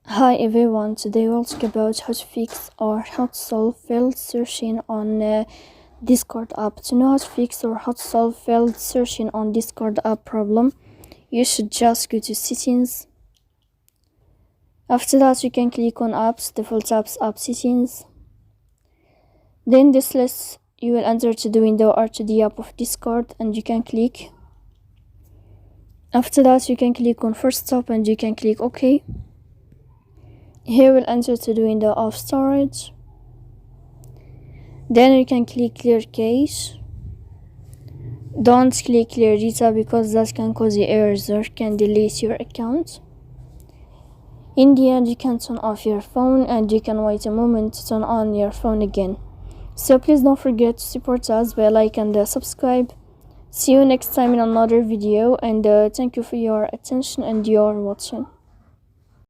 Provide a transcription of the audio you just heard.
Hi everyone, today we'll talk about how to fix or how to solve failed searching on Discord app. To know how to fix or how to solve failed searching on Discord app problem, you should just go to settings. After that, you can click on apps, default apps, app settings. Then this list, you will enter to the window or to the app of Discord and you can click. After that, you can click on first stop and you can click OK. Here we'll enter to the window of storage. Then you can click clear cache. Don't click clear data because that can cause you errors or can delete your account. In the end, you can turn off your phone and you can wait a moment to turn on your phone again. So please don't forget to support us by like and subscribe. See you next time in another video, and thank you for your attention and your watching.